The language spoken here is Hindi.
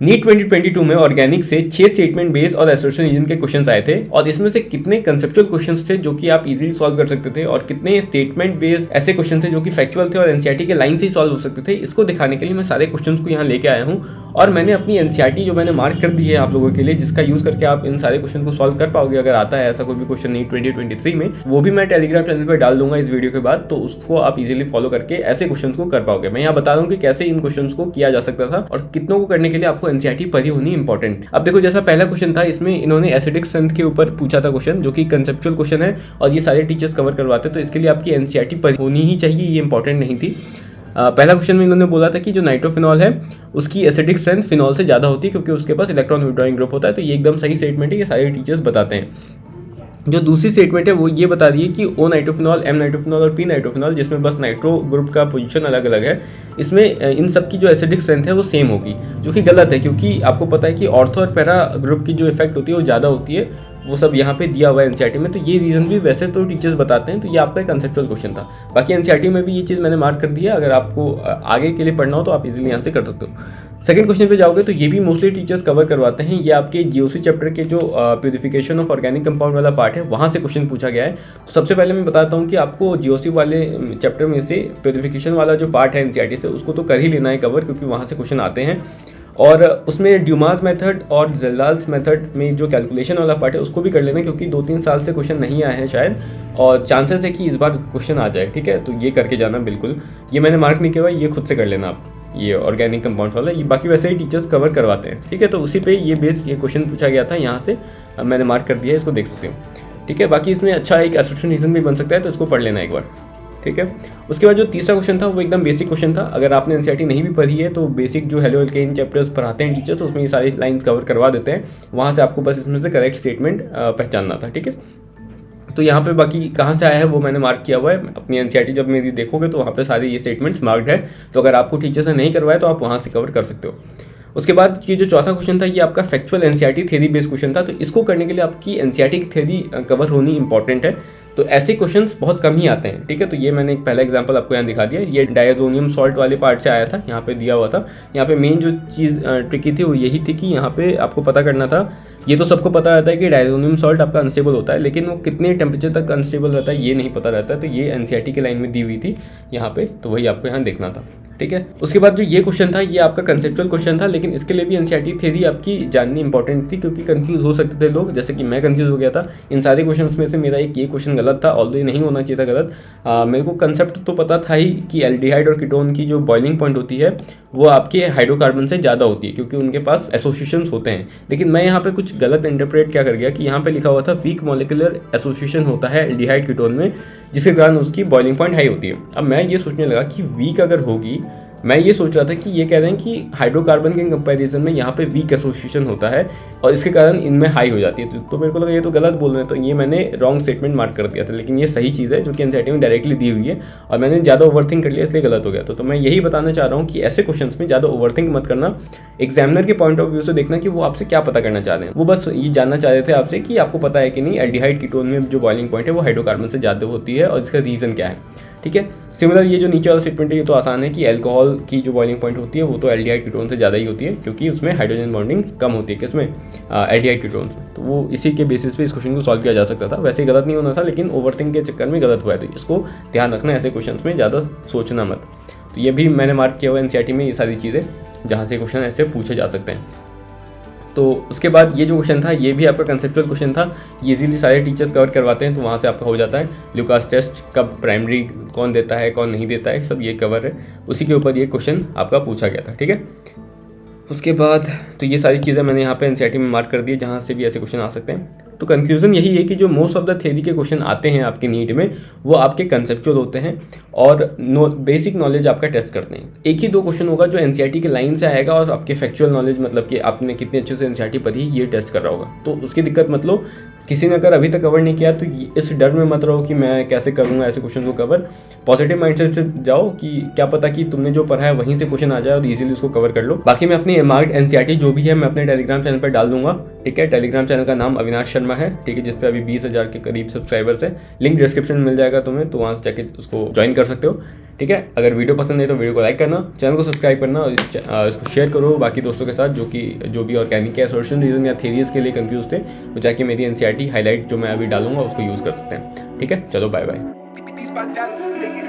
नीट 2022 में ऑर्गेनिक से 6 स्टेटमेंट बेस्ड और एसोसिएशन रीजन के क्वेश्चंस आए थे और इसमें से कितने कंसेप्चुअल क्वेश्चंस थे जो कि आप इजीली सॉल्व कर सकते थे और कितने स्टेटमेंट बेस्ड ऐसे क्वेश्चन थे जो कि फैक्चुअल थे और एनसीईआरटी के लाइन से ही सॉल्व हो सकते थे। इसको दिखाने के लिए मैं सारे क्वेश्चंस को यहाँ लेके आया हूँ और मैंने अपनी एनसीईआरटी जो मैंने मार्क कर दी है आप लोगों के लिए, जिसका यूज करके आप इन सारे क्वेश्चन को सॉल्व कर पाओगे अगर आता है ऐसा कोई भी क्वेश्चन नीट 2023 में, वो भी मैं टेलीग्राम चैनल पर डाल दूंगा इस वीडियो के बाद, तो उसको आप इजीली फॉलो करके ऐसे क्वेश्चन को कर पाओगे। मैं यहाँ बता दूँ कि कैसे इन क्वेश्चन को किया जा सकता था और कितनों को करने के लिए आपको एनसीईआरटी पढ़ी होनी इंपॉर्टेंट। अब देखो, जैसा पहला क्वेश्चन था इसमें इन्होंने एसिडिक स्ट्रेंथ के ऊपर पूछा था क्वेश्चन, जो कि कंसेप्चुअल क्वेश्चन है और ये सारे टीचर्स कवर करवाते, तो इसके लिए आपकी एनसीईआरटी पढ़ी होनी ही चाहिए, ये इंपॉर्टेंट नहीं थी। पहला क्वेश्चन में इन्होंने बोला था कि जो नाइट्रोफिनॉल है उसकी एसिडिक स्ट्रेंथ फिनॉल से ज़्यादा होती है क्योंकि उसके पास इलेक्ट्रॉन विड्रॉइंग ग्रुप होता है, तो ये एकदम सही स्टेटमेंट है, ये सारे टीचर्स बताते हैं। जो दूसरी स्टेटमेंट है वो ये बता दी है कि ओ नाइट्रोफिनॉल, एम नाइट्रोफिनॉल और पी नाइट्रोफिनॉल, जिसमें बस नाइट्रो ग्रुप का पोजीशन अलग अलग है, इसमें इन सब की जो एसिडिक स्ट्रेंथ है वो सेम होगी, जो कि गलत है क्योंकि आपको पता है कि ऑर्थो और पैरा ग्रुप की जो इफेक्ट होती है वो ज़्यादा होती है, वो सब यहाँ पे दिया हुआ है एनसीईआरटी में। तो ये रीज़न भी वैसे तो टीचर्स बताते हैं, तो ये आपका एक कंसेप्चुअल क्वेश्चन था। बाकी एनसीईआरटी में भी ये चीज़ मैंने मार्क कर दिया, अगर आपको आगे के लिए पढ़ना हो तो आप इजीली यहाँ से कर सकते हो। सेकंड क्वेश्चन पे जाओगे तो ये भी मोस्टली टीचर्स कवर करवाते हैं, ये आपके जीओसी चैप्टर के जो प्यूरिफिकेशन ऑफ ऑर्गेनिक कंपाउंड वाला पार्ट है वहाँ से क्वेश्चन पूछा गया है। तो सबसे पहले मैं बताता हूँ कि आपको जीओसी वाले चैप्टर में से प्यूरिफिकेशन वाला जो पार्ट है एनसीईआरटी से उसको तो कर ही लेना है कवर, क्योंकि वहाँ से क्वेश्चन आते हैं और उसमें ड्यूमास मेथड और जेल्लाल्स मेथड में जो कैलकुलेशन वाला पार्ट है उसको भी कर लेना, क्योंकि 2-3 साल से क्वेश्चन नहीं आए हैं शायद और चांसेस है कि इस बार क्वेश्चन आ जाए, ठीक है, तो ये करके जाना बिल्कुल। ये मैंने मार्क नहीं किया हुआ, ये खुद से कर लेना आप, ये ऑर्गेनिक कंपाउंड वाला, ये बाकी वैसे ही टीचर्स कवर करवाते हैं, ठीक है। तो उसी पे ये बेस ये क्वेश्चन पूछा गया था, यहाँ से मैंने मार्क कर दिया है, इसको देख सकते हो, ठीक है। बाकी इसमें अच्छा एक एसोसिएशन रीजन भी बन सकता है, तो इसको पढ़ लेना एक बार, ठीक है। उसके बाद जो तीसरा क्वेश्चन था वो एकदम बेसिक क्वेश्चन था। अगर आपने एनसीईआरटी नहीं भी पढ़ी है तो बेसिक जो हेलो एल्केन चैप्टर्स पढ़ाते हैं टीचर्स, तो उसमें ये सारी लाइंस कवर करवा देते हैं, वहाँ से आपको बस इसमें से करेक्ट स्टेटमेंट पहचानना था, ठीक है। तो यहाँ पे बाकी कहाँ से आया है वो मैंने मार्क किया हुआ है, अपनी एनसीईआरटी जब मेरी देखोगे तो वहाँ पे सारे ये स्टेटमेंट्स मार्क्ड है, तो अगर आपको टीचर से नहीं करवाए तो आप वहाँ से कवर कर सकते हो। उसके बाद ये जो चौथा क्वेश्चन था ये आपका factual NCERT theory based question था, तो इसको करने के लिए आपकी एनसीईआरटी की थ्योरी कवर होनी इंपॉर्टेंट है, तो ऐसे क्वेश्चंस बहुत कम ही आते हैं, ठीक है। तो ये मैंने एक पहला एग्जांपल आपको यहाँ दिखा दिया, ये डायजोनियम सॉल्ट वाले पार्ट से आया था, यहाँ पे दिया हुआ था। यहाँ पे मेन जो चीज़ ट्रिकी थी वो यही थी कि यहाँ पे आपको पता करना था, ये तो सबको पता रहता है कि डायजोनियम सॉल्ट आपका अनस्टेबल होता है, लेकिन वो कितने टेम्परेचर तक अनस्टेबल रहता है ये नहीं पता रहता है, तो ये एनसीईआरटी की लाइन में दी हुई थी यहाँ पे, तो वही आपको यहाँ देखना था, ठीक है। उसके बाद जो ये क्वेश्चन था ये आपका कंसेप्चुअल क्वेश्चन था, लेकिन इसके लिए भी एनसीईआरटी थ्योरी आपकी जाननी इंपॉर्टेंट थी, क्योंकि कंफ्यूज हो सकते थे लोग, जैसे कि मैं कंफ्यूज हो गया था। इन सारे क्वेश्चंस में से मेरा एक ये क्वेश्चन गलत था, ऑल्दो ये नहीं होना चाहिए था गलत। मेरे को कंसेप्ट तो पता था ही कि एल्डिहाइड और कीटोन की जो बॉइलिंग पॉइंट होती है वो आपके हाइड्रोकार्बन से ज़्यादा होती है, क्योंकि उनके पास एसोसिएशंस होते हैं। लेकिन मैं यहाँ पे कुछ गलत इंटरप्रेट क्या कर गया कि यहाँ पे लिखा हुआ था वीक मॉलिक्यूलर एसोसिएशन होता है एल्डिहाइड कीटोन में, जिसके कारण उसकी बॉइलिंग पॉइंट हाई होती है। अब मैं ये सोचने लगा कि वीक अगर होगी, मैं ये सोच रहा था कि ये कह रहे हैं कि हाइड्रोकार्बन के कंपैरिजन में यहाँ पे वीक एसोसिएशन होता है और इसके कारण इनमें हाई हो जाती है, तो मेरे को लगा ये तो गलत बोल रहे हैं, तो ये मैंने रॉन्ग स्टेटमेंट मार्क कर दिया था। लेकिन ये सही चीज़ है जो कि एनसीईआरटी में डायरेक्टली दी हुई है और मैंने ज़्यादा ओवरथिंक कर लिया इसलिए गलत हो गया। तो मैं यही बताना चाह रहा हूँ कि ऐसे क्वेश्चन में ज़्यादा ओवरथिंक मत करना, एग्जामिनर के पॉइंट ऑफ व्यू से देखना कि वो आपसे क्या पता करना चाह रहे हैं। वो बस ये जानना चाह रहे थे आपसे कि आपको पता है कि नहीं एल्डिहाइड कीटोन में जो बॉइलिंग पॉइंट है वो हाइड्रोकार्बन से ज़्यादा होती है और इसका रीज़न क्या है, ठीक है। सिमिलर ये जो नीचे वाला स्टेटमेंट है ये तो आसान है कि अल्कोहल की जो बॉइलिंग पॉइंट होती है वो तो एल्डिहाइड कीटोन से ज़्यादा ही होती है, क्योंकि उसमें हाइड्रोजन बॉन्डिंग कम होती है, किसमें, एल्डिहाइड कीटोन में। तो वो इसी के बेसिस पे इस क्वेश्चन को सॉल्व किया जा सकता था, वैसे गलत नहीं होना था, लेकिन ओवरथिंक के चक्कर में गलत हुआ है, तो इसको ध्यान रखना, ऐसे क्वेश्चन में ज़्यादा सोचना मत। तो ये भी मैंने मार्क किया हुआ एनसीईआरटी में, ये सारी चीज़ें जहाँ से क्वेश्चन ऐसे पूछे जा सकते हैं। तो उसके बाद ये जो क्वेश्चन था ये भी आपका कंसेप्चुअल क्वेश्चन था, ये इजीली सारे टीचर्स कवर करवाते हैं, तो वहाँ से आपका हो जाता है। लुकास टेस्ट कब प्राइमरी कौन देता है कौन नहीं देता है सब ये कवर है, उसी के ऊपर ये क्वेश्चन आपका पूछा गया था, ठीक है। उसके बाद तो ये सारी चीज़ें मैंने यहाँ पे एनसीईआरटी में मार्क कर दी है जहाँ से भी ऐसे क्वेश्चन आ सकते हैं। तो कंक्लूजन यही है कि जो मोस्ट ऑफ द थ्योरी के क्वेश्चन आते हैं आपके नीट में वो आपके कंसेप्चुअल होते हैं और बेसिक नॉलेज आपका टेस्ट करते हैं। एक ही 2 क्वेश्चन होगा जो एनसीईआरटी के लाइन से आएगा और आपके फैक्चुअल नॉलेज, मतलब कि आपने कितने अच्छे से एनसीईआरटी पढ़ी ये टेस्ट कर रहा होगा, तो उसकी दिक्कत मत लो। किसी ने अगर अभी तक कवर नहीं किया तो इस डर में मत रहो कि मैं कैसे करूँगा ऐसे क्वेश्चन को कवर। पॉजिटिव माइंडसेट से जाओ कि क्या पता कि तुमने जो पढ़ा है वहीं से क्वेश्चन आ जाए और इजीली उसको कवर कर लो। बाकी मैं अपनी मार्क्ड एनसीईआरटी जो भी है मैं अपने टेलीग्राम चैनल पर डाल दूंगा, ठीक है। टेलीग्राम चैनल का नाम अविनाश शर्मा है, ठीक है, जिसपे अभी 20,000 के करीब सब्सक्राइबर्स है। लिंक डिस्क्रिप्शन में मिल जाएगा तुम्हें, तो वहाँ से जाके उसको ज्वाइन कर सकते हो, ठीक है। अगर वीडियो पसंद है तो वीडियो को लाइक करना, चैनल को सब्सक्राइब करना और इसको शेयर करो बाकी दोस्तों के साथ जो भी ऑर्गेनिक या एसोसिएशन रीजन या थेरीज के लिए कंफ्यूज थे, वो जाके मेरी एनसीईआरटी हाईलाइट जो मैं अभी डालूंगा उसको यूज़ कर सकते हैं, ठीक है। चलो बाय बाय।